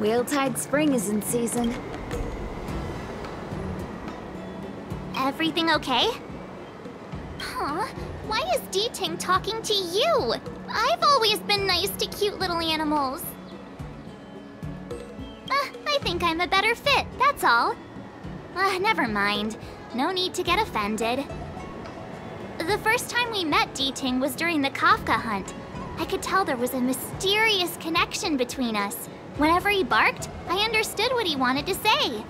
Wheeltide Spring is in season. Everything okay? Huh? Why is D-Ting talking to you? I've always been nice to cute little animals. I think I'm a better fit, that's all. Never mind. No need to get offended. The first time we met D-Ting was during the Kafka hunt. I could tell there was a mysterious connection between us. Whenever he barked, I understood what he wanted to say.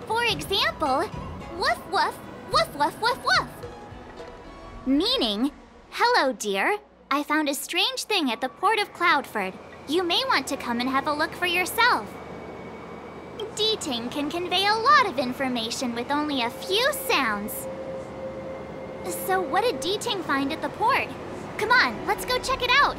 For example, woof woof, woof woof woof woof. Meaning, hello dear, I found a strange thing at the port of Cloudford. You may want to come and have a look for yourself. D-Ting can convey a lot of information with only a few sounds. So what did D-Ting find at the port? Come on, let's go check it out.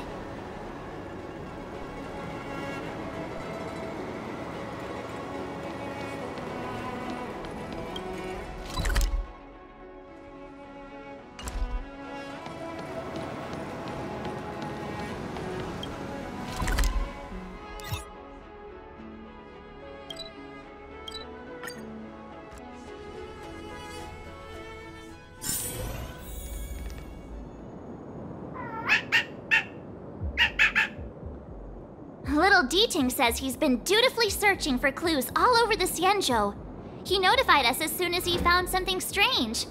Little D-Ting says he's been dutifully searching for clues all over the Xianzhou. He notified us as soon as he found something strange.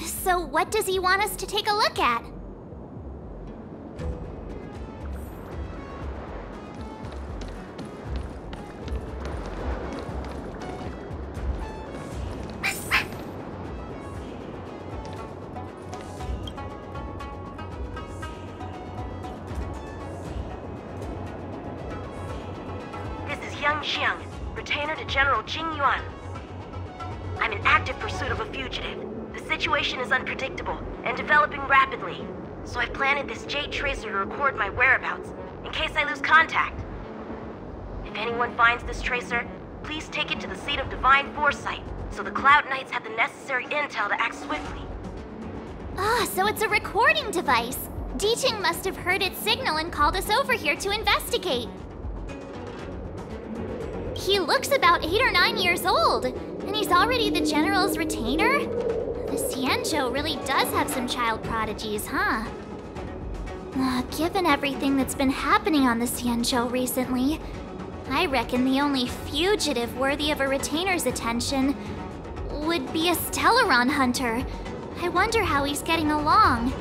So what does he want us to take a look at? Xiang, retainer to General Jing Yuan. I'm in active pursuit of a fugitive. The situation is unpredictable and developing rapidly, so I've planted this jade tracer to record my whereabouts, in case I lose contact. If anyone finds this tracer, please take it to the seat of Divine Foresight, so the Cloud Knights have the necessary intel to act swiftly. So it's a recording device. D-Ting must have heard its signal and called us over here to investigate. He looks about 8 or 9 years old, and he's already the General's retainer? The Xianzhou really does have some child prodigies, huh? Given everything that's been happening on the Xianzhou recently, I reckon the only fugitive worthy of a retainer's attention would be a Stellaron hunter. I wonder how he's getting along.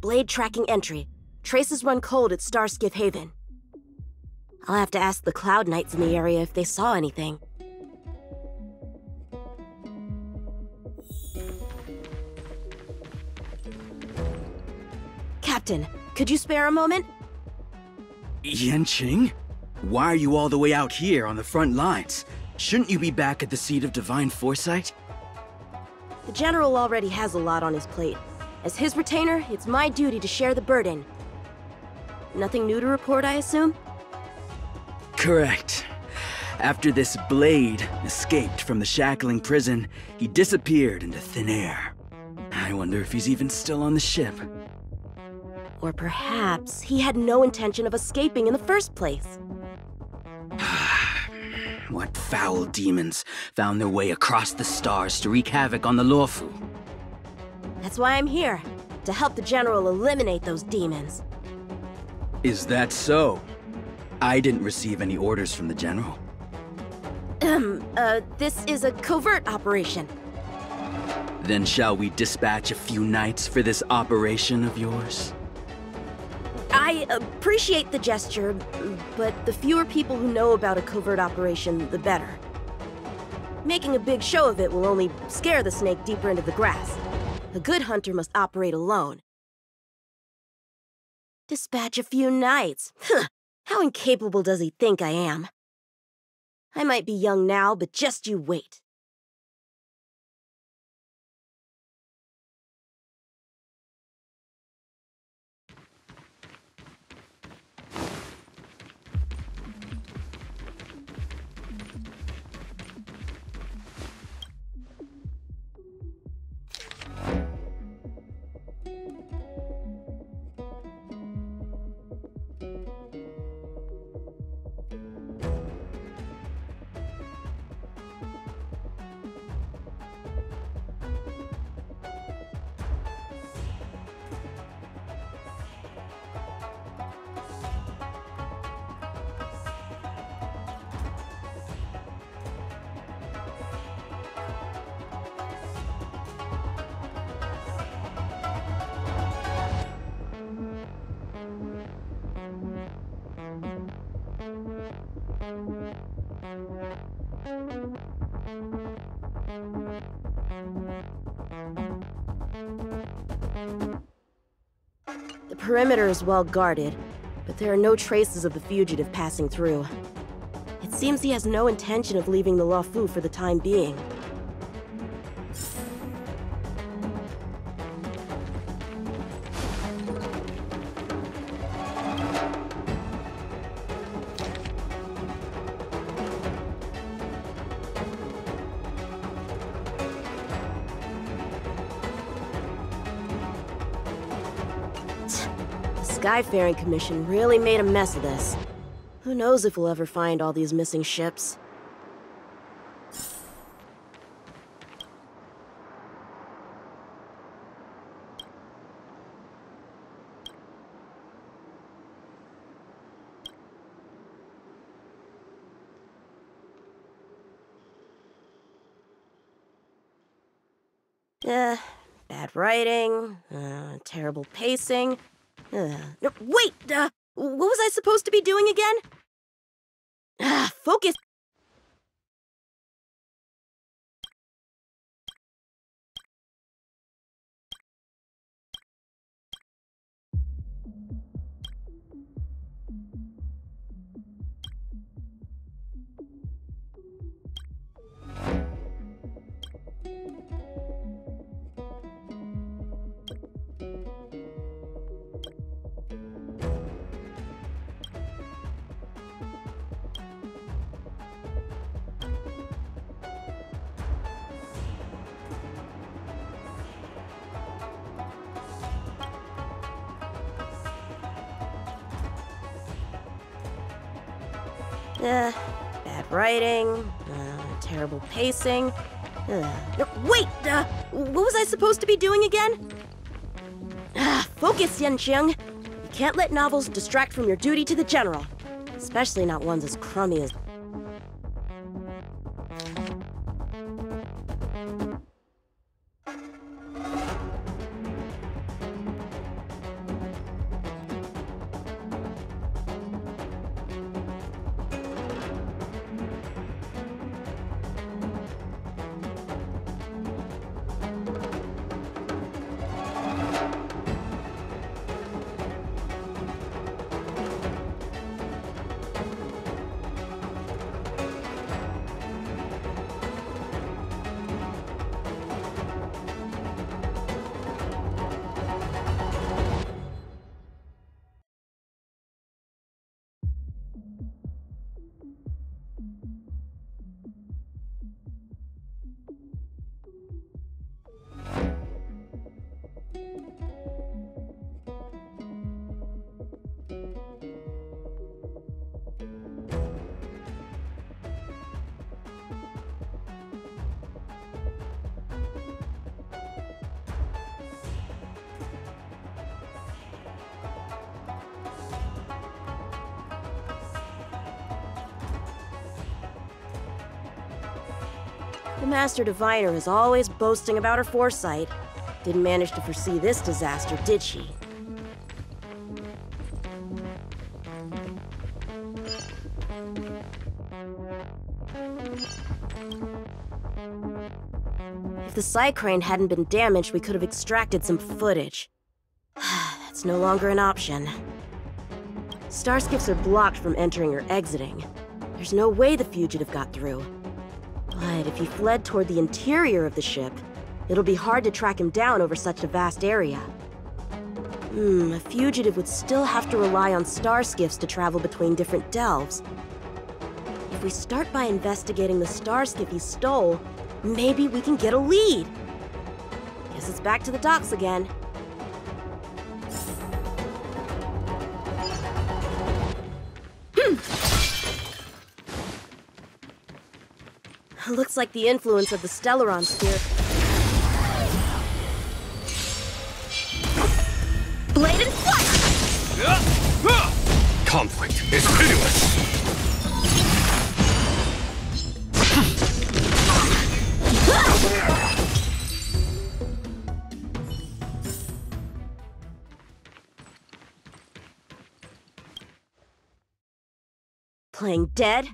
Blade tracking entry. Traces run cold at Starskiff Haven. I'll have to ask the Cloud Knights in the area if they saw anything. Captain, could you spare a moment? Yanqing? Why are you all the way out here on the front lines? Shouldn't you be back at the seat of Divine Foresight? The General already has a lot on his plate. As his retainer, it's my duty to share the burden. Nothing new to report, I assume? Correct. After this Blade escaped from the shackling prison, he disappeared into thin air. I wonder if he's even still on the ship. Or perhaps he had no intention of escaping in the first place. What foul demons found their way across the stars to wreak havoc on the Luofu? That's why I'm here, to help the General eliminate those demons. Is that so? I didn't receive any orders from the General. This is a covert operation. Then shall we dispatch a few knights for this operation of yours? I appreciate the gesture, but the fewer people who know about a covert operation, the better. Making a big show of it will only scare the snake deeper into the grass. A good hunter must operate alone. Dispatch a few knights. Huh. How incapable does he think I am? I might be young now, but just you wait. The perimeter is well guarded, but there are no traces of the fugitive passing through. It seems he has no intention of leaving the Luofu for the time being. The Skyfaring Commission really made a mess of this. Who knows if we'll ever find all these missing ships? Bad writing, terrible pacing. No, wait! What was I supposed to be doing again? Focus! Bad writing, terrible pacing. No, wait! What was I supposed to be doing again? Focus, Yanqiang. You can't let novels distract from your duty to the General. Especially not ones as crummy as... The Master Diviner is always boasting about her foresight. Didn't manage to foresee this disaster, did she? If the side crane hadn't been damaged, we could have extracted some footage. That's no longer an option. Starskiffs are blocked from entering or exiting. There's no way the fugitive got through. But if he fled toward the interior of the ship, it'll be hard to track him down over such a vast area. A fugitive would still have to rely on starskiffs to travel between different delves. If we start by investigating the starskiff he stole, maybe we can get a lead. Guess it's back to the docks again. Looks like the influence of the Stellaron sphere. Blade and flight! Conflict is pitiless! Playing dead?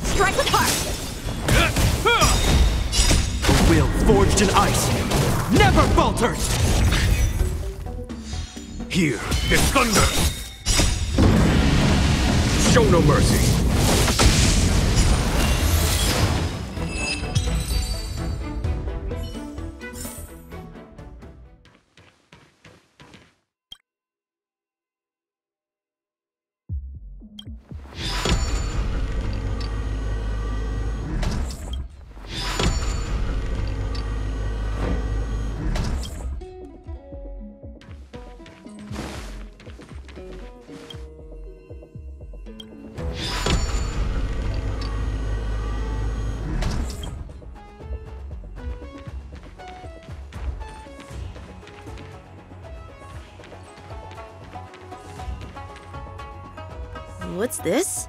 Strike with heart! A will forged in ice never falters! Here is thunder! Show no mercy! What's this?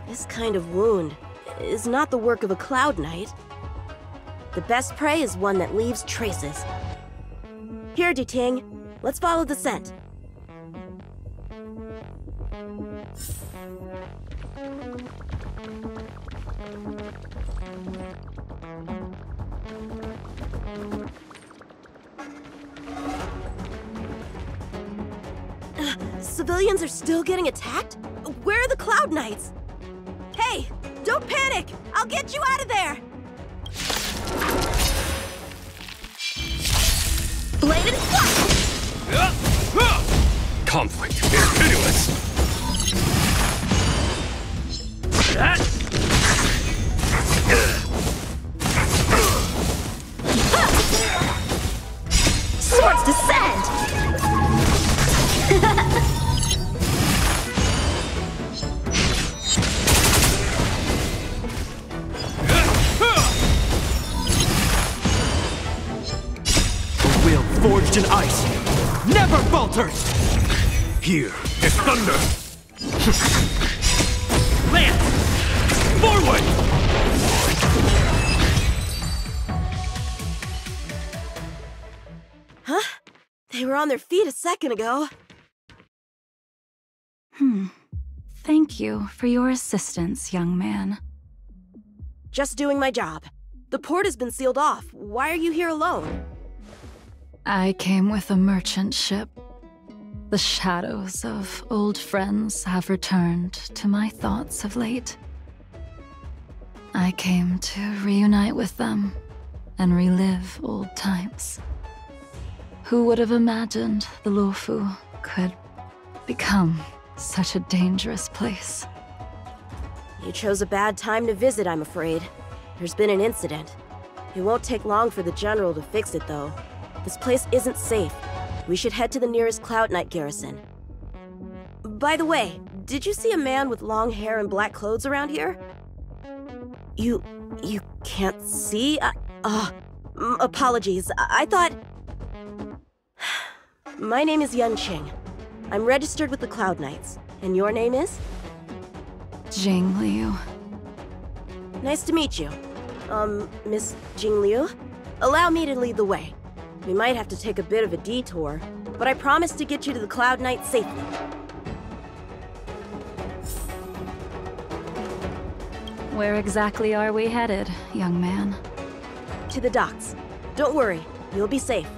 This kind of wound is not the work of a Cloud Knight. The best prey is one that leaves traces. Here, Duting, let's follow the scent. Civilians are still getting attacked? Where are the Cloud Knights? Hey, don't panic! I'll get you out of there! Blade and flight! Conflict is pitiless! Swords descend! Forged in ice never falters! Here is thunder! Land! Forward! Huh? They were on their feet a second ago. Thank you for your assistance, young man. Just doing my job. The port has been sealed off. Why are you here alone? I came with a merchant ship. The shadows of old friends have returned to my thoughts of late. I came to reunite with them and relive old times. Who would have imagined the Luofu could become such a dangerous place? You chose a bad time to visit, I'm afraid. There's been an incident. It won't take long for the General to fix it, though. This place isn't safe. We should head to the nearest Cloud Knight garrison. By the way, did you see a man with long hair and black clothes around here? You can't see? Apologies. I thought... My name is Yunqing. I'm registered with the Cloud Knights. And your name is? Jing Liu. Nice to meet you. Miss Jing Liu? Allow me to lead the way. We might have to take a bit of a detour, but I promise to get you to the Cloud Knight safely. Where exactly are we headed, young man? To the docks. Don't worry, you'll be safe.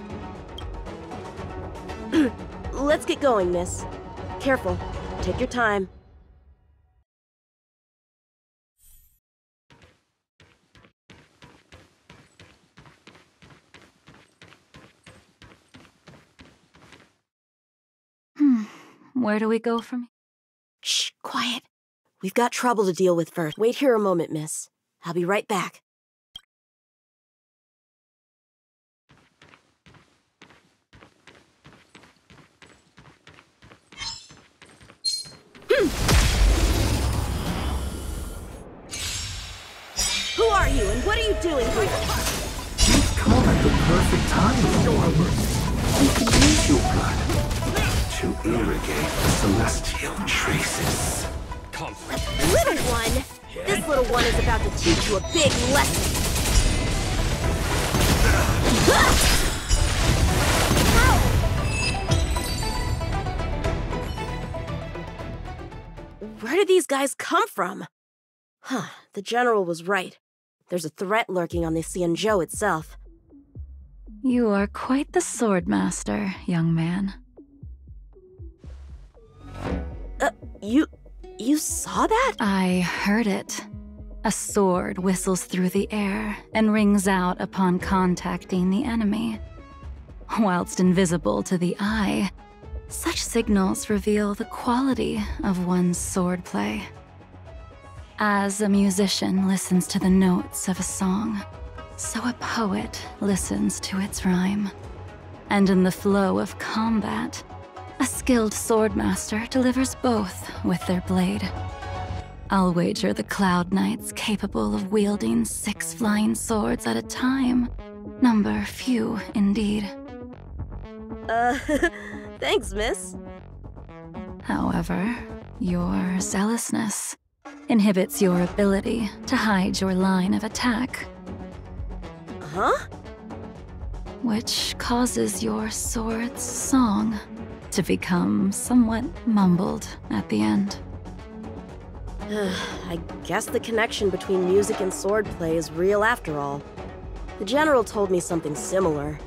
Let's get going, miss. Careful. Take your time. Where do we go from here? Shh, quiet. We've got trouble to deal with first. Wait here a moment, miss. I'll be right back. Who are you, and what are you doing here? You've come at the perfect time, Norbert. You can use your blood to irrigate the celestial traces. Little one! This little one is about to teach you a big lesson. Where did these guys come from? Huh, the General was right. There's a threat lurking on the Xianzhou itself. You are quite the swordmaster, young man. You saw that? I heard it. A sword whistles through the air and rings out upon contacting the enemy. Whilst invisible to the eye, such signals reveal the quality of one's swordplay. As a musician listens to the notes of a song, so a poet listens to its rhyme. And in the flow of combat, a skilled swordmaster delivers both with their blade. I'll wager the Cloud Knight's capable of wielding 6 flying swords at a time. Number few, indeed. Thanks, miss. However, your zealousness inhibits your ability to hide your line of attack. Huh? Which causes your sword's song to become somewhat mumbled at the end. I guess the connection between music and swordplay is real after all. The General told me something similar.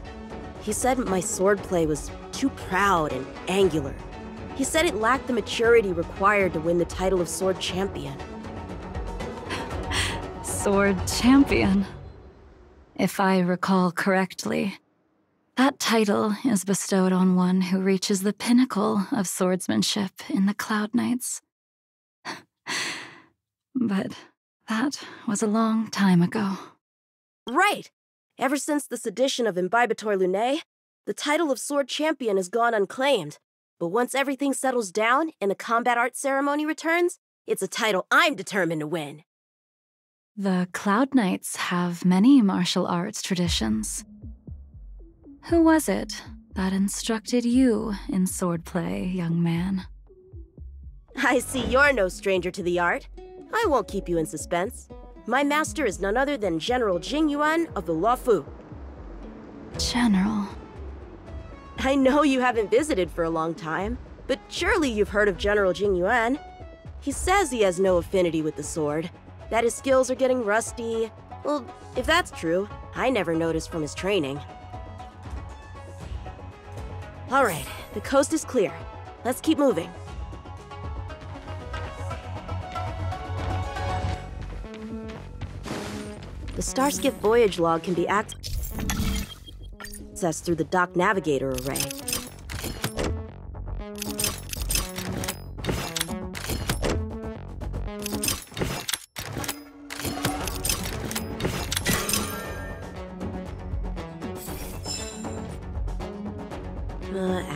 He said my swordplay was too proud and angular. He said it lacked the maturity required to win the title of Sword Champion. Sword Champion. If I recall correctly, that title is bestowed on one who reaches the pinnacle of swordsmanship in the Cloud Knights. But that was a long time ago. Right! Ever since the sedition of Imbibitor Lunae, the title of Sword Champion has gone unclaimed. But once everything settles down and the combat art ceremony returns, it's a title I'm determined to win. The Cloud Knights have many martial arts traditions. Who was it that instructed you in swordplay, young man? I see you're no stranger to the art. I won't keep you in suspense. My master is none other than General Jingyuan of the Luofu. General. I know you haven't visited for a long time, but surely you've heard of General Jingyuan. He says he has no affinity with the sword, that his skills are getting rusty. Well, if that's true, I never noticed from his training. All right, the coast is clear. Let's keep moving. The Starskiff voyage log can be accessed through the dock navigator array.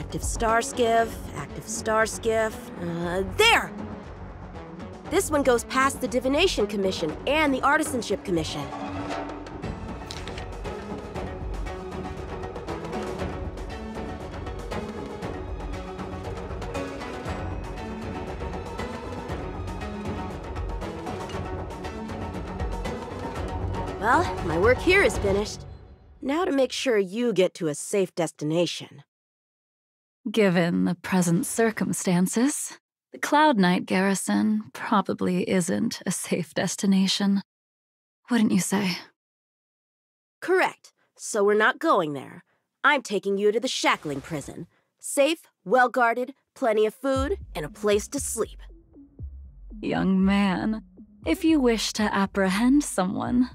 Active Starskiff. There! This one goes past the Divination Commission and the Artisanship Commission. Well, my work here is finished. Now to make sure you get to a safe destination. Given the present circumstances, The Cloud Knight garrison probably isn't a safe destination. Wouldn't you say? Correct. So we're not going there. I'm taking you to the shackling prison. Safe, well-guarded, plenty of food, and a place to sleep. Young man, if you wish to apprehend someone,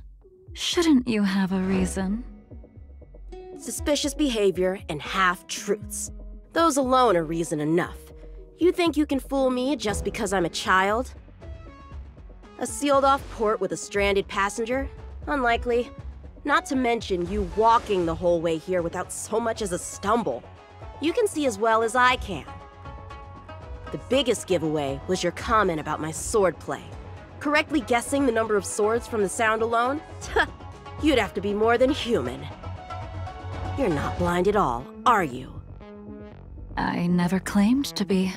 shouldn't you have a reason? Suspicious behavior and half-truths. Those alone are reason enough. You think you can fool me just because I'm a child? A sealed-off port with a stranded passenger? Unlikely. Not to mention you walking the whole way here without so much as a stumble. You can see as well as I can. The biggest giveaway was your comment about my swordplay. Correctly guessing the number of swords from the sound alone? You'd have to be more than human. You're not blind at all, are you? I never claimed to be.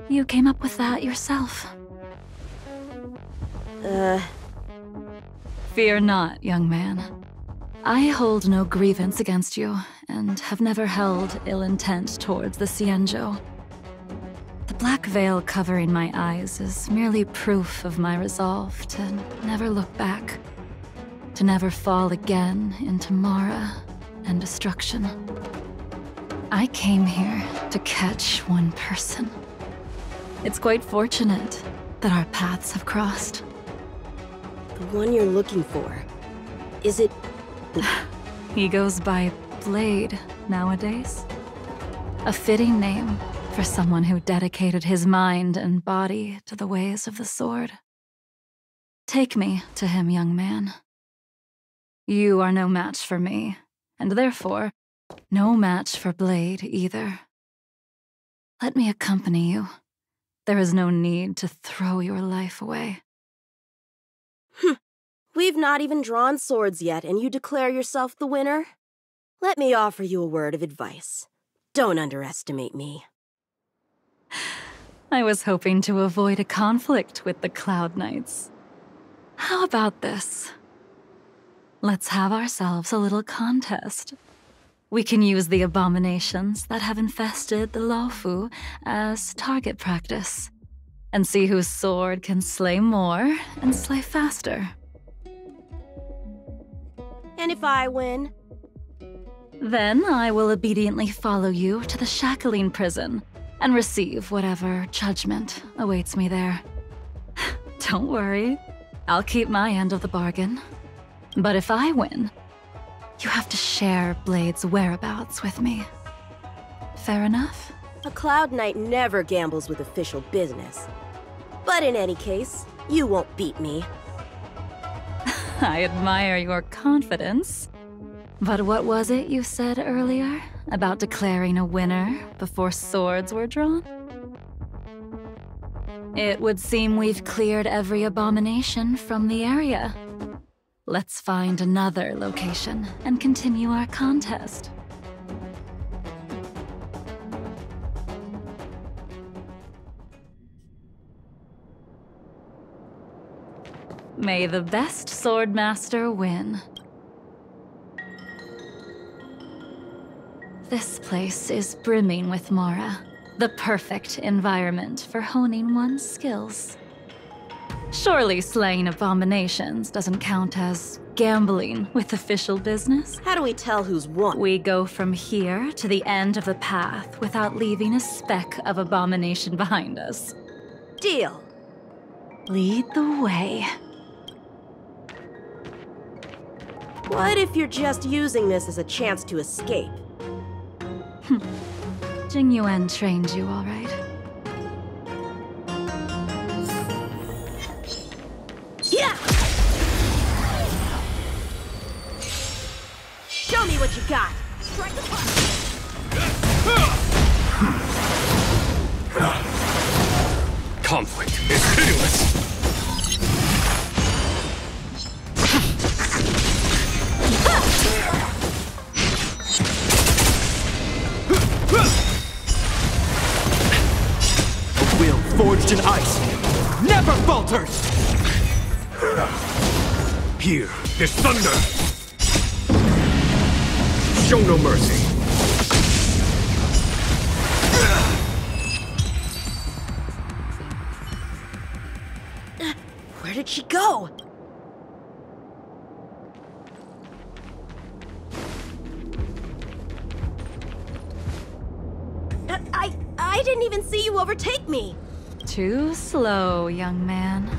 You came up with that yourself. Fear not, young man. I hold no grievance against you, and have never held ill intent towards the Xianzhou. The black veil covering my eyes is merely proof of my resolve to never look back, to never fall again into Mara and destruction. I came here to catch one person. It's quite fortunate that our paths have crossed. The one you're looking for. Is it... He goes by Blade nowadays. A fitting name for someone who dedicated his mind and body to the ways of the sword. Take me to him, young man. You are no match for me, and therefore, no match for Blade either. Let me accompany you. There is no need to throw your life away. We've not even drawn swords yet, and you declare yourself the winner? Let me offer you a word of advice. Don't underestimate me. I was hoping to avoid a conflict with the Cloud Knights. How about this? Let's have ourselves a little contest. We can use the abominations that have infested the Luofu as target practice, and see whose sword can slay more and slay faster. And if I win? Then I will obediently follow you to the shackling prison and receive whatever judgment awaits me there. Don't worry, I'll keep my end of the bargain. But if I win, you have to share Blade's whereabouts with me. Fair enough? A Cloud Knight never gambles with official business. But in any case, you won't beat me. I admire your confidence. But what was it you said earlier about declaring a winner before swords were drawn? It would seem we've cleared every abomination from the area. Let's find another location and continue our contest. May the best swordmaster win. This place is brimming with Mara, the perfect environment for honing one's skills. Surely slaying abominations doesn't count as gambling with official business. How do we tell who's won? We go from here to the end of the path without leaving a speck of abomination behind us. Deal. Lead the way. What if you're just using this as a chance to escape? Jing Yuan trained you, all right. Yeah! Show me what you got! Strike the punch! Conflict is pitiless! A will forged in ice never falters! Here is thunder! Show no mercy! Where did she go? I didn't even see you overtake me! Too slow, young man.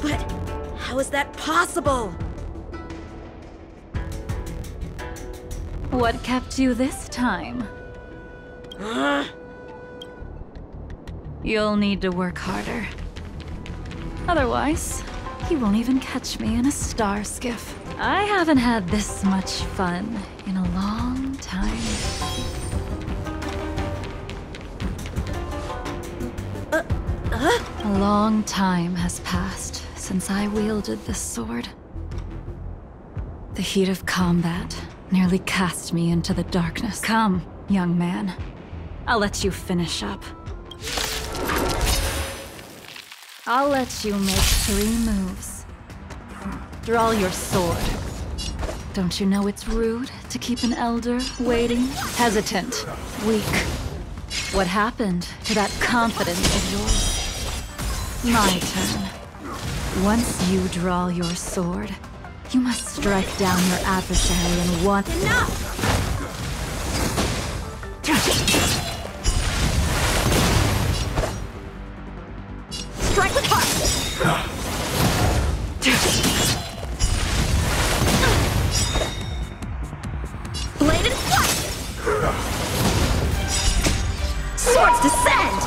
But how is that possible? What kept you this time? You'll need to work harder. Otherwise, you won't even catch me in a star skiff. I haven't had this much fun in a long time. A long time has passed since I wielded this sword. The heat of combat nearly cast me into the darkness. Come, young man. I'll let you finish up. I'll let you make 3 moves. Draw your sword. Don't you know it's rude to keep an elder waiting? Hesitant, weak. What happened to that confidence of yours? My turn. Once you draw your sword, you must strike down your adversary in one— Enough! Strike with heart! Blade and flight! Swords descend!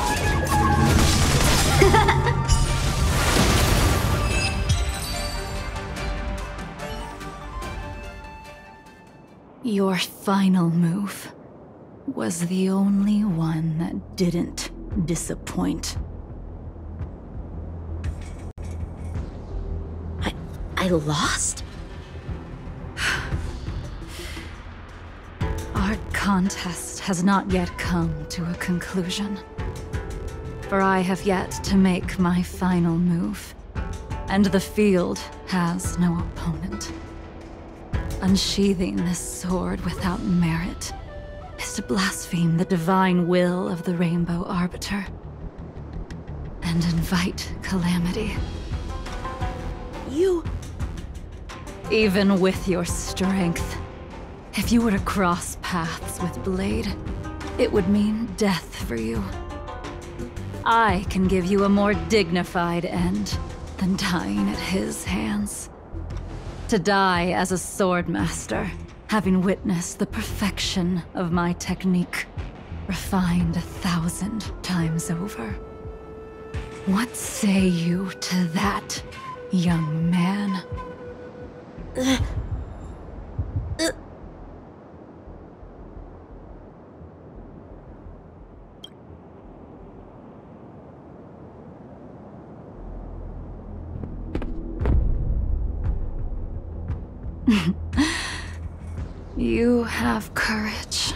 Your final move was the only one that didn't disappoint. I lost? Our contest has not yet come to a conclusion. For I have yet to make my final move, and the field has no opponent. Unsheathing this sword without merit is to blaspheme the divine will of the Rainbow Arbiter and invite calamity. You... Even with your strength, if you were to cross paths with Blade, it would mean death for you. I can give you a more dignified end than dying at his hands. To die as a swordmaster, having witnessed the perfection of my technique, refined 1,000 times over. What say you to that, young man? You have courage.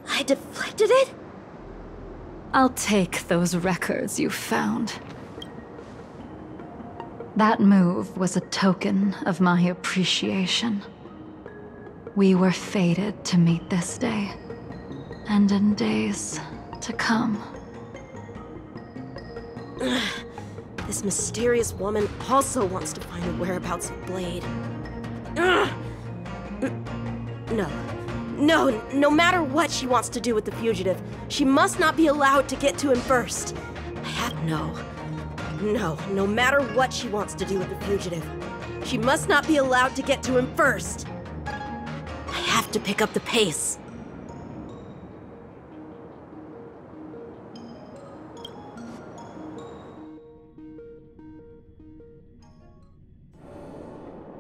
I deflected it? I'll take those records you found. That move was a token of my appreciation. We were fated to meet this day, and in days to come. This mysterious woman also wants to find the whereabouts of Blade. No matter what she wants to do with the fugitive, she must not be allowed to get to him first. No matter what she wants to do with the fugitive, she must not be allowed to get to him first. I have to pick up the pace.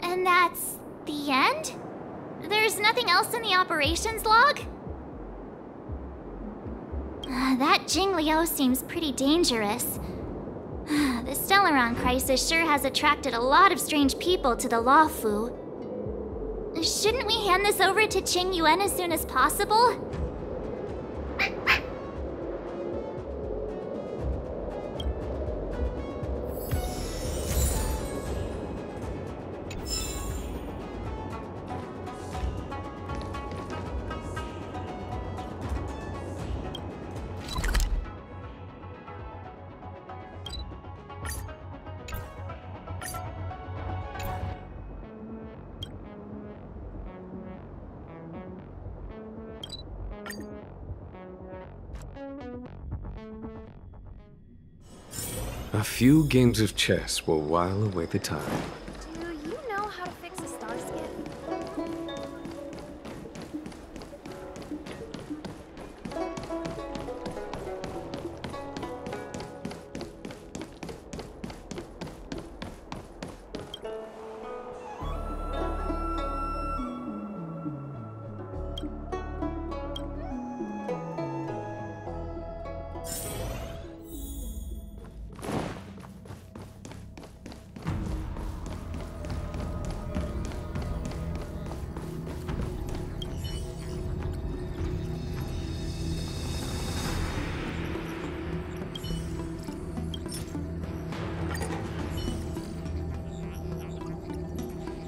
And that's The end? There's nothing else in the operations log? That Jing Liu seems pretty dangerous. The Stellaron crisis sure has attracted a lot of strange people to the Law Fu. Shouldn't we hand this over to Qing Yuan as soon as possible? A few games of chess will while away the time. Do you know how to fix a star skip?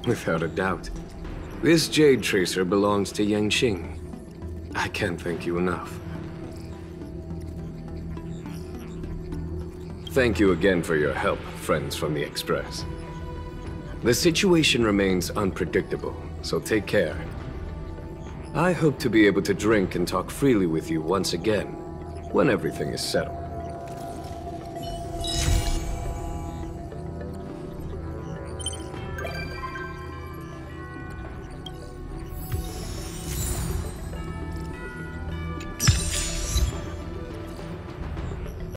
Without a doubt. This Jade Tracer belongs to Yangqing. I can't thank you enough. Thank you again for your help, friends from the Express. The situation remains unpredictable, so take care. I hope to be able to drink and talk freely with you once again, when everything is settled.